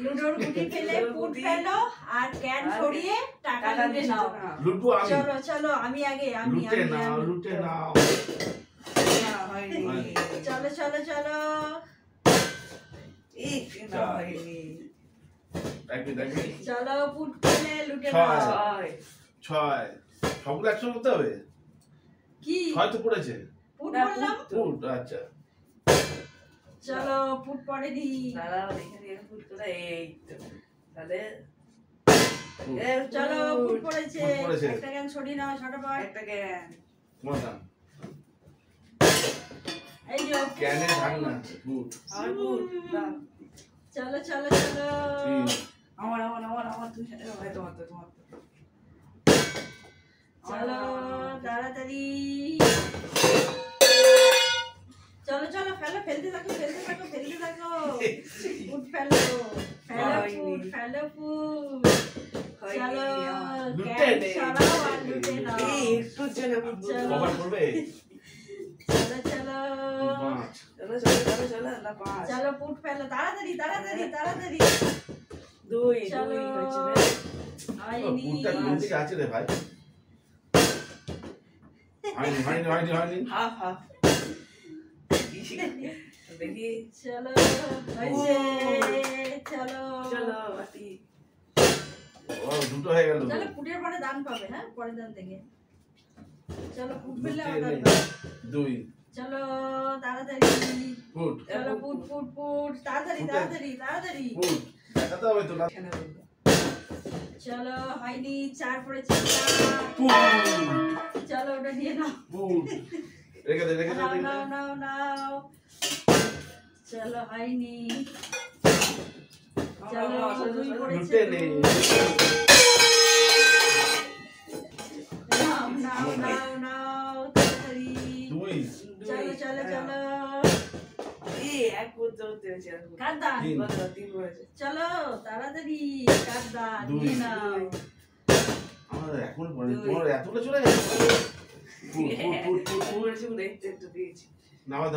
লুডোর গুটি ফেলে foot fellow R can ছড়িয়ে টাকা লুটে নাও। লুটবো আমি। চলো চলো আমি আগে আমি লুটে নাও লুটে নাও। চলো চলো চলো চলো ফুট ফেলে লুটে নাও। 6 সবগুলো একশো করতে হবে কি 6 তো পড়েছে ফুট বললাম ফুট আচ্ছা চলো ফুট পড়ে দি দাঁড়াও এখানে ফুট করে এই তো তাহলে চলো ফুট পড়েছে একটা ক্যান ছড়িয়ে নাও ঝটাপট একটা ক্যান মজা এই যে ক্যানে ঢাকনা ফুট আর ফুট চলো চলো চলো আমার তুই ভাই তোমার চলো তাড়াতাড়ি চলো চলো ফেলো ফেলতে থাকো ফুট ফেলো ফুট চলো ক্যান ছড়াও আর লুটে নাও একটু চলে কভার করবে চলো চলো না পাঁচ চলো ফুট ফেলো তাড়াতাড়ি দুই চলো আইনি ফুটটা কোন দিকে আছে রে ভাই হয়নি হাফ দেখি চলো হয়েছে চলো বাটি ও দুটো হয়ে গেল চলো ফুটের পরে দান পাবে হ্যাঁ পরের দান থেকে চলো ফুট ফেললে দুই চলো তাড়াতাড়ি ফুট চলো ফুট তাড়াতাড়ি ফুট দেখাতে হবে তো না চলো হয়নি 4 পড়েছে চলো ওটা নিয়ে নাও ফুট রেখে দে নাও চলো হয়নি চলো 2 পড়েছে নাও তাড়াতাড়ি চলো এক করতে হচ্ছে কাঁদান তিন পড়েছে চলো তাড়াতাড়ি কাঁদান নিয়ে নাও আমাদের এখন পড়ে তোমার এতটা চলে গেছে পড়েছে দেখতে একটু দিয়েছি নামাজ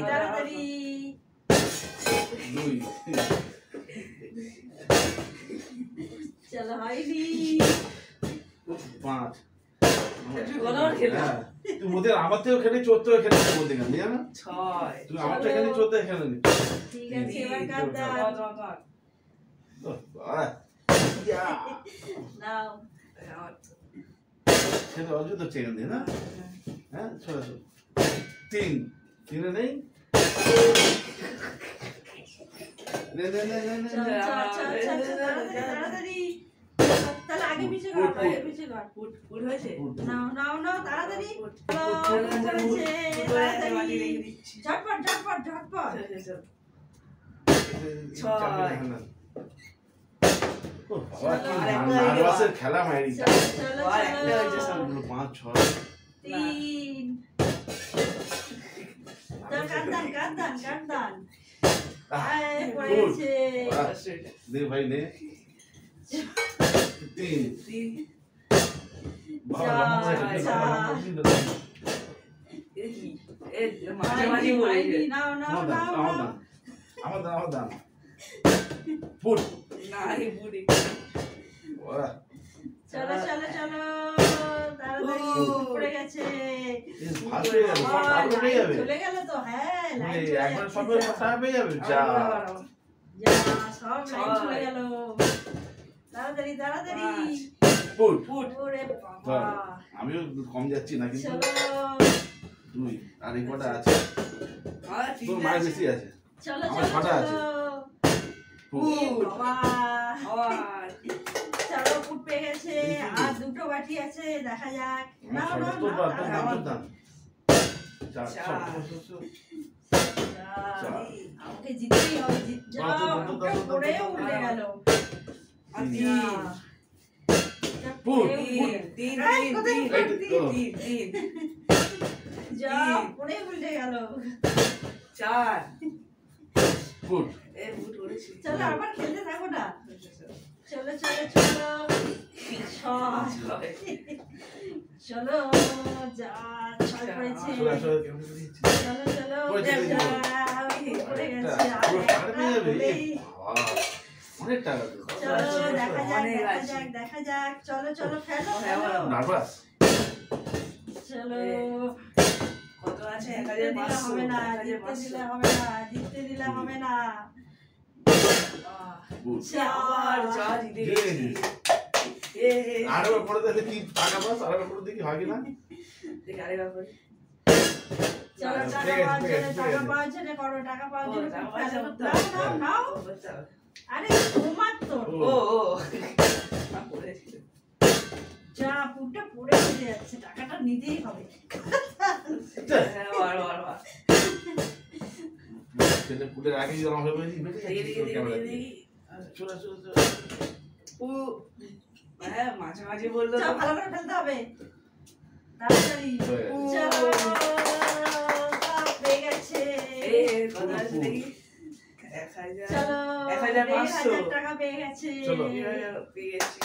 তাড়াতাড়ি দুই চলো হয়নি 5 খেলা তুই মোদের আমার থেকেও খেলে 14 খেলে বলতে গেল জানো 6 তুই আমার থেকে খেলে 14 খেলে নি ঠিক আছে এবার কাঁদান নাও খেলে অযুত চেয়ে দে না হ্যাঁ চলো 3 নেই তাড়াতাড়ি তাহলে আগে পিছে কর ফুট হয়েছে নাও তাড়াতাড়ি ঝটপট খেলা মারি 5 6 3 কাঁদান দে ভাই নে 3 আমার দাম ফুট চলো তাড়াতাড়ি পড়ে গেছে চলে গেল তো হ্যাঁ একবার সব পেয়ে যাবে যা সব লাইন চলে গেল তাড়াতাড়ি ফুট ওরে বাবা আমিও কম যাচ্ছি না কিন্তু চলো 2 আর এই কটা আছে তোর মার বেশি আছে চলো ছটা আছে বাবা চলো ফুট পেয়ে গেছে আর 2টো বাটি আছে দেখা যাক নাও আমাকে জিততেই হবে পড়েও উঠে গেল যা পড়ে উল্টে গেল 4 ফুট চলো আবার খেলতে থাকো না চলো চলো যা ভয় পড়েছে। আসলে আসলে কেমন করে দিচ্ছি? চলো চলো পড়ে যাবে। পড়ে গেছে আর পুরো টাকা পেয়ে যাবে। হলেই। বাবা, অনেক টাকা তো। চলো দেখা যাক অনেক দেখা আছে। যাক দেখা যাক চলো চলো ফেলো হ্যাঁ, ফেলো নার্ভাস? চলো কত আছে? জিততে দিলে 1500, হবে না 1500। জিততে দিলে হবে না জিততে দিলে হবে না গুড। আবার যা জিতে জিতে গেছি। গেছিস। আরেকবার পড়ে দেখলে কি টাকা পাস? আরেকবার পড়ে দেখি হয় কিনা? দেখি আরেকবার করি। চলো না, টাকা পাওয়ার ঠিক আছে, জন্য ঠিক টাকা আছে। পাওয়ার জন্য করো টাকা পাওয়ার ও, জন্য টাকা ফেলো। পয়সা করতে নাও, হবে। নাও, নাও। ও, করতে হবে। আরে তোমার তো ও। ও না, পড়েছিল। যা পুরটা পড়ে চলে যাচ্ছে টাকাটা নিতেই হবে হ্যাঁ, বার, বার, বার। ছেলে পুলের আগে যদি আমার হয়ে বেঁচে দেখি, দেখি, দেখি, ক্যামেরা দেখি, দিয়ে। দেখি। চলে চলে চলে। ও, হ্যাঁ, মাঝে মাঝে বললো চল তো। ভালো করে ফেলতে হবে তাড়াতাড়ি হয়ে গেছে। চলো সব পেয়ে গেছে এ, কত আছে দেখি? 1000, চলো 1500 1,000 টাকা পেয়ে গেছে চলো। পেয়ে গেছি।